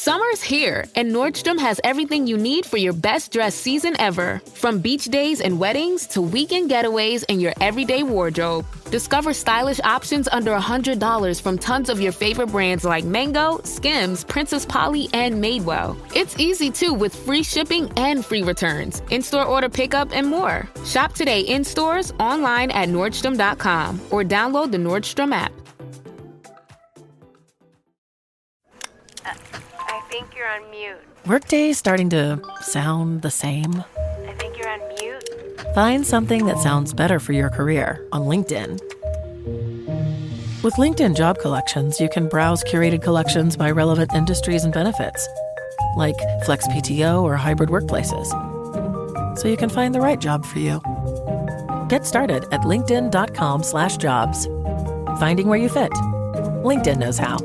Summer's here, and Nordstrom has everything you need for your best dress season ever. From beach days and weddings to weekend getaways and your everyday wardrobe. Discover stylish options under $100 from tons of your favorite brands like Mango, Skims, Princess Polly, and Madewell. It's easy too with free shipping and free returns, in-store order pickup, and more. Shop today in stores, online at Nordstrom.com, or download the Nordstrom app. I think you're on mute. Workday starting to sound the same? I think you're on mute. Find something that sounds better for your career on LinkedIn. With LinkedIn Job Collections, you can browse curated collections by relevant industries and benefits, like flex PTO or hybrid workplaces, so you can find the right job for you. Get started at linkedin.com/jobs. Finding where you fit. LinkedIn knows how.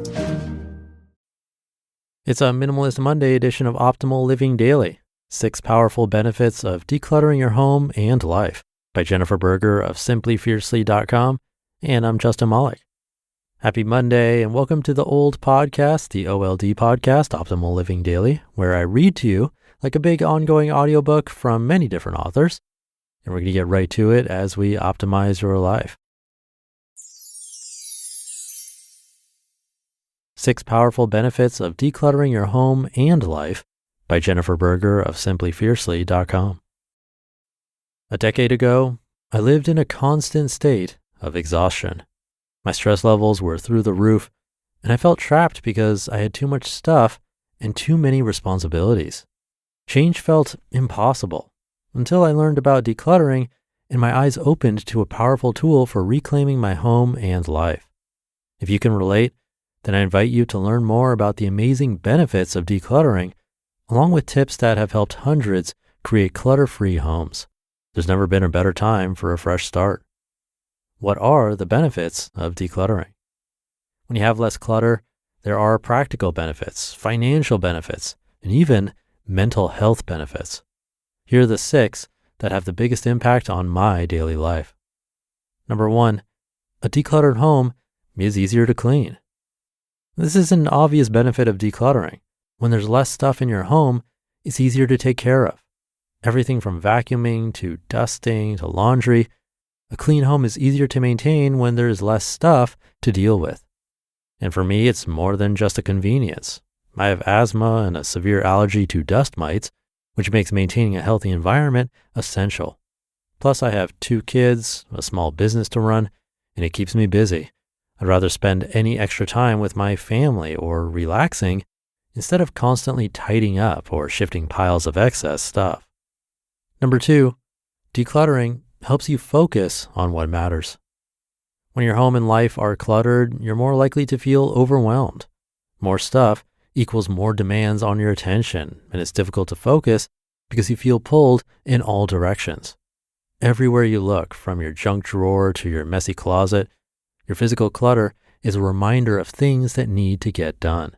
It's a Minimalist Monday edition of Optimal Living Daily, 6 Powerful Benefits of Decluttering Your Home and Life by Jennifer Berger of simplyfiercely.com, and I'm Justin Malik. Happy Monday and welcome to the old podcast, the OLD podcast, Optimal Living Daily, where I read to you like a big ongoing audiobook from many different authors, and we're going to get right to it as we optimize your life. 6 Powerful Benefits of Decluttering Your Home and Life by Jennifer Berger of simplyfiercely.com. A decade ago, I lived in a constant state of exhaustion. My stress levels were through the roof, and I felt trapped because I had too much stuff and too many responsibilities. Change felt impossible until I learned about decluttering and my eyes opened to a powerful tool for reclaiming my home and life. If you can relate, then I invite you to learn more about the amazing benefits of decluttering, along with tips that have helped hundreds create clutter-free homes. There's never been a better time for a fresh start. What are the benefits of decluttering? When you have less clutter, there are practical benefits, financial benefits, and even mental health benefits. Here are the 6 that have the biggest impact on my daily life. Number 1, a decluttered home is easier to clean. This is an obvious benefit of decluttering. When there's less stuff in your home, it's easier to take care of. Everything from vacuuming to dusting to laundry. A clean home is easier to maintain when there's less stuff to deal with. And for me, it's more than just a convenience. I have asthma and a severe allergy to dust mites, which makes maintaining a healthy environment essential. Plus, I have 2 kids, a small business to run, and it keeps me busy. I'd rather spend any extra time with my family or relaxing instead of constantly tidying up or shifting piles of excess stuff. Number 2, decluttering helps you focus on what matters. When your home and life are cluttered, you're more likely to feel overwhelmed. More stuff equals more demands on your attention, and it's difficult to focus because you feel pulled in all directions. Everywhere you look, from your junk drawer to your messy closet, your physical clutter is a reminder of things that need to get done.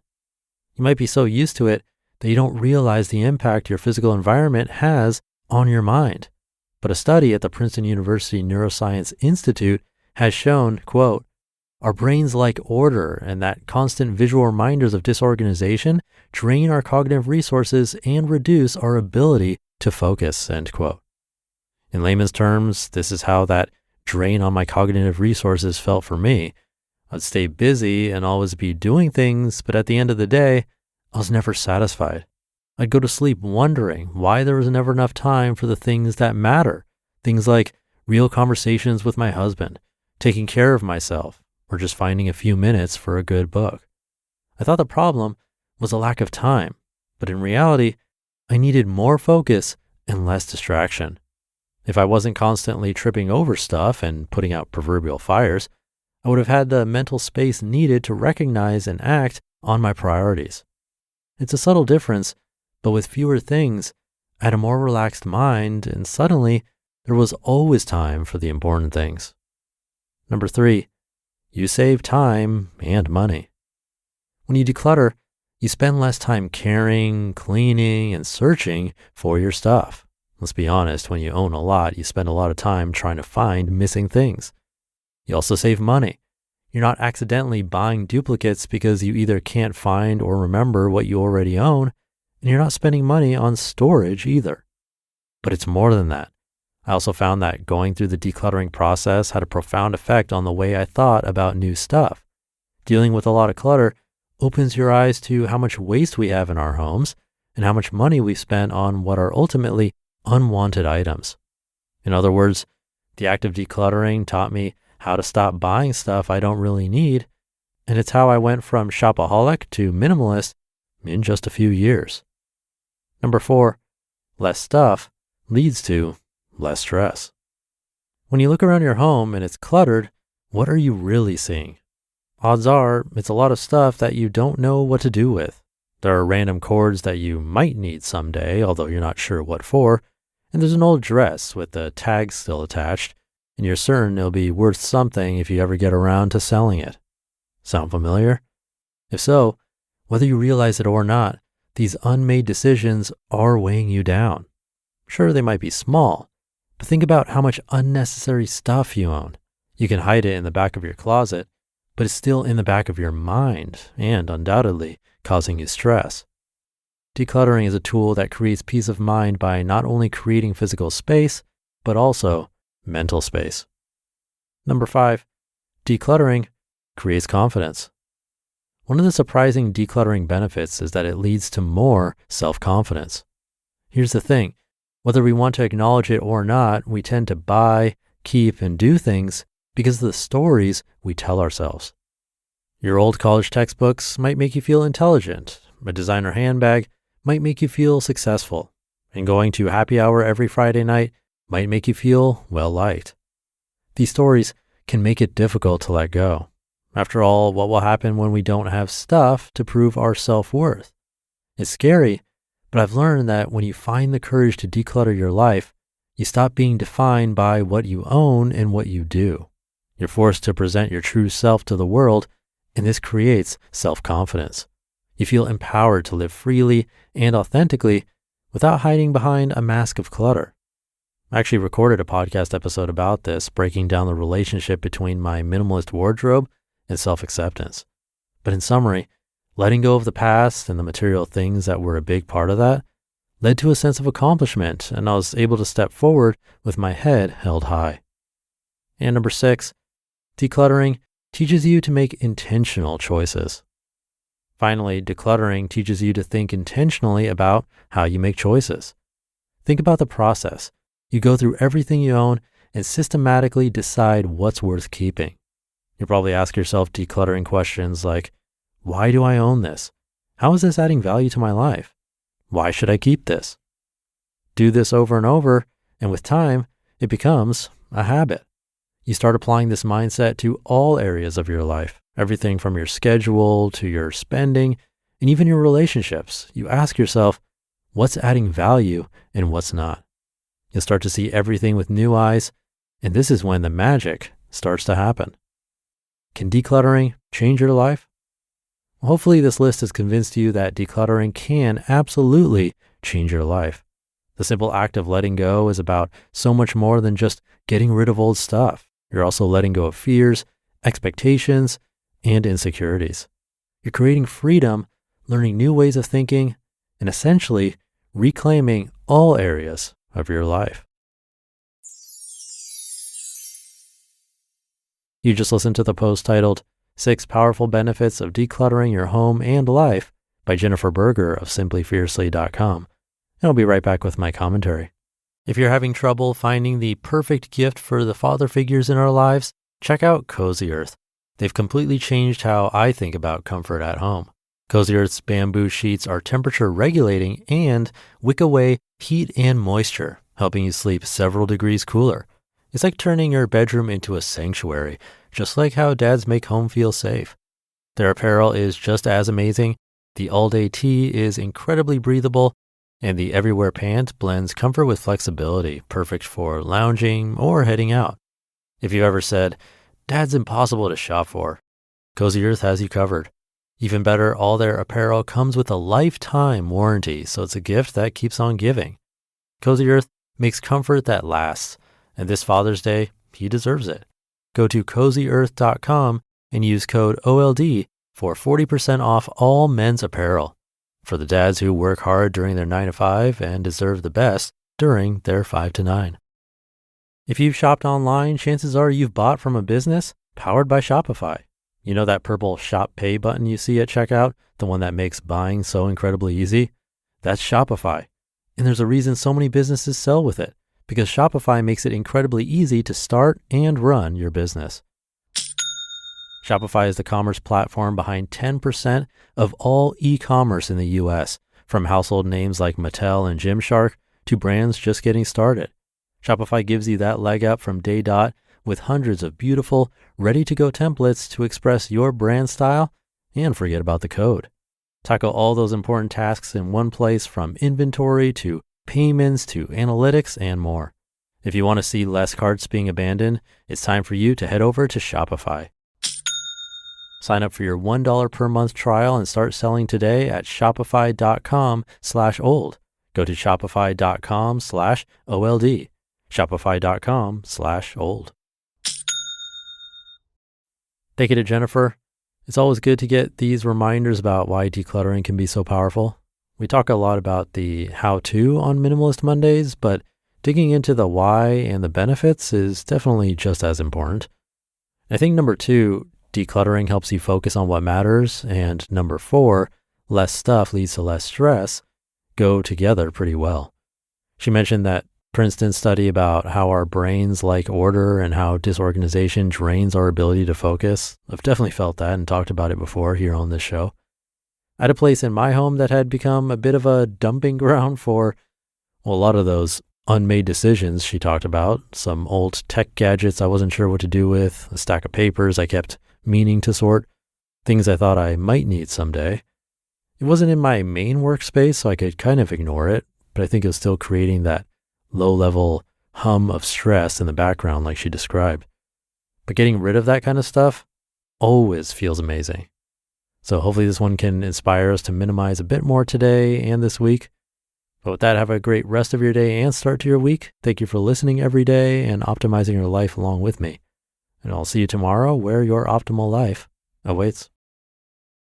You might be so used to it that you don't realize the impact your physical environment has on your mind. But a study at the Princeton University Neuroscience Institute has shown, quote, "Our brains like order, and that constant visual reminders of disorganization drain our cognitive resources and reduce our ability to focus," end quote. In layman's terms, this is how that drain on my cognitive resources felt for me. I'd stay busy and always be doing things, but at the end of the day, I was never satisfied. I'd go to sleep wondering why there was never enough time for the things that matter. Things like real conversations with my husband, taking care of myself, or just finding a few minutes for a good book. I thought the problem was a lack of time, but in reality, I needed more focus and less distraction. If I wasn't constantly tripping over stuff and putting out proverbial fires, I would have had the mental space needed to recognize and act on my priorities. It's a subtle difference, but with fewer things, I had a more relaxed mind, and suddenly there was always time for the important things. Number 3, you save time and money. When you declutter, you spend less time caring, cleaning, and searching for your stuff. Let's be honest, when you own a lot, you spend a lot of time trying to find missing things. You also save money. You're not accidentally buying duplicates because you either can't find or remember what you already own, and you're not spending money on storage either. But it's more than that. I also found that going through the decluttering process had a profound effect on the way I thought about new stuff. Dealing with a lot of clutter opens your eyes to how much waste we have in our homes and how much money we've spent on what are ultimately unwanted items. In other words, the act of decluttering taught me how to stop buying stuff I don't really need, and it's how I went from shopaholic to minimalist in just a few years. Number 4, less stuff leads to less stress. When you look around your home and it's cluttered, what are you really seeing? Odds are it's a lot of stuff that you don't know what to do with. There are random cords that you might need someday, although you're not sure what for, and there's an old dress with the tag still attached, and you're certain it'll be worth something if you ever get around to selling it. Sound familiar? If so, whether you realize it or not, these unmade decisions are weighing you down. Sure, they might be small, but think about how much unnecessary stuff you own. You can hide it in the back of your closet, but it's still in the back of your mind and undoubtedly causing you stress. Decluttering is a tool that creates peace of mind by not only creating physical space, but also mental space. Number 5, decluttering creates confidence. One of the surprising decluttering benefits is that it leads to more self-confidence. Here's the thing, whether we want to acknowledge it or not, we tend to buy, keep, and do things because of the stories we tell ourselves. Your old college textbooks might make you feel intelligent. A designer handbag might make you feel successful. And going to happy hour every Friday night might make you feel well-liked. These stories can make it difficult to let go. After all, what will happen when we don't have stuff to prove our self-worth? It's scary, but I've learned that when you find the courage to declutter your life, you stop being defined by what you own and what you do. You're forced to present your true self to the world, and this creates self-confidence. You feel empowered to live freely and authentically without hiding behind a mask of clutter. I actually recorded a podcast episode about this, breaking down the relationship between my minimalist wardrobe and self-acceptance. But in summary, letting go of the past and the material things that were a big part of that led to a sense of accomplishment, and I was able to step forward with my head held high. And number 6, decluttering teaches you to make intentional choices. Finally, decluttering teaches you to think intentionally about how you make choices. Think about the process. You go through everything you own and systematically decide what's worth keeping. You'll probably ask yourself decluttering questions like, why do I own this? How is this adding value to my life? Why should I keep this? Do this over and over, and with time, it becomes a habit. You start applying this mindset to all areas of your life, everything from your schedule to your spending, and even your relationships. You ask yourself, what's adding value and what's not? You'll start to see everything with new eyes, and this is when the magic starts to happen. Can decluttering change your life? Well, hopefully this list has convinced you that decluttering can absolutely change your life. The simple act of letting go is about so much more than just getting rid of old stuff. You're also letting go of fears, expectations, and insecurities. You're creating freedom, learning new ways of thinking, and essentially reclaiming all areas of your life. You just listened to the post titled 6 Powerful Benefits of Decluttering Your Home and Life by Jennifer Berger of simplyfiercely.com. And I'll be right back with my commentary. If you're having trouble finding the perfect gift for the father figures in our lives, check out Cozy Earth. They've completely changed how I think about comfort at home. Cozy Earth's bamboo sheets are temperature regulating and wick away heat and moisture, helping you sleep several degrees cooler. It's like turning your bedroom into a sanctuary, just like how dads make home feel safe. Their apparel is just as amazing. The all-day tee is incredibly breathable, and the Everywhere pant blends comfort with flexibility, perfect for lounging or heading out. If you've ever said, "Dad's impossible to shop for," Cozy Earth has you covered. Even better, all their apparel comes with a lifetime warranty, so it's a gift that keeps on giving. Cozy Earth makes comfort that lasts, and this Father's Day, he deserves it. Go to CozyEarth.com and use code OLD for 40% off all men's apparel. For the dads who work hard during their 9 to 5 and deserve the best during their 5 to 9. If you've shopped online, chances are you've bought from a business powered by Shopify. You know that purple Shop Pay button you see at checkout, the one that makes buying so incredibly easy? That's Shopify. And there's a reason so many businesses sell with it, because Shopify makes it incredibly easy to start and run your business. Shopify is the commerce platform behind 10% of all e-commerce in the US, from household names like Mattel and Gymshark to brands just getting started. Shopify gives you that leg up from day dot with hundreds of beautiful, ready-to-go templates to express your brand style and forget about the code. Tackle all those important tasks in one place, from inventory to payments to analytics and more. If you want to see less carts being abandoned, it's time for you to head over to Shopify. Sign up for your $1 per month trial and start selling today at shopify.com/old. Go to shopify.com/OLD. Shopify.com/old. Thank you to Jennifer. It's always good to get these reminders about why decluttering can be so powerful. We talk a lot about the how-to on Minimalist Mondays, but digging into the why and the benefits is definitely just as important. I think number 2, decluttering helps you focus on what matters, and number 4, less stuff leads to less stress, go together pretty well. She mentioned that Princeton study about how our brains like order and how disorganization drains our ability to focus. I've definitely felt that and talked about it before here on this show. I had a place in my home that had become a bit of a dumping ground for, a lot of those unmade decisions she talked about. Some old tech gadgets I wasn't sure what to do with, a stack of papers I kept meaning to sort, things I thought I might need someday. It wasn't in my main workspace, so I could kind of ignore it, but I think it was still creating that low-level hum of stress in the background like she described. But getting rid of that kind of stuff always feels amazing. So hopefully this one can inspire us to minimize a bit more today and this week. But with that, have a great rest of your day and start to your week. Thank you for listening every day and optimizing your life along with me. And I'll see you tomorrow where your optimal life awaits.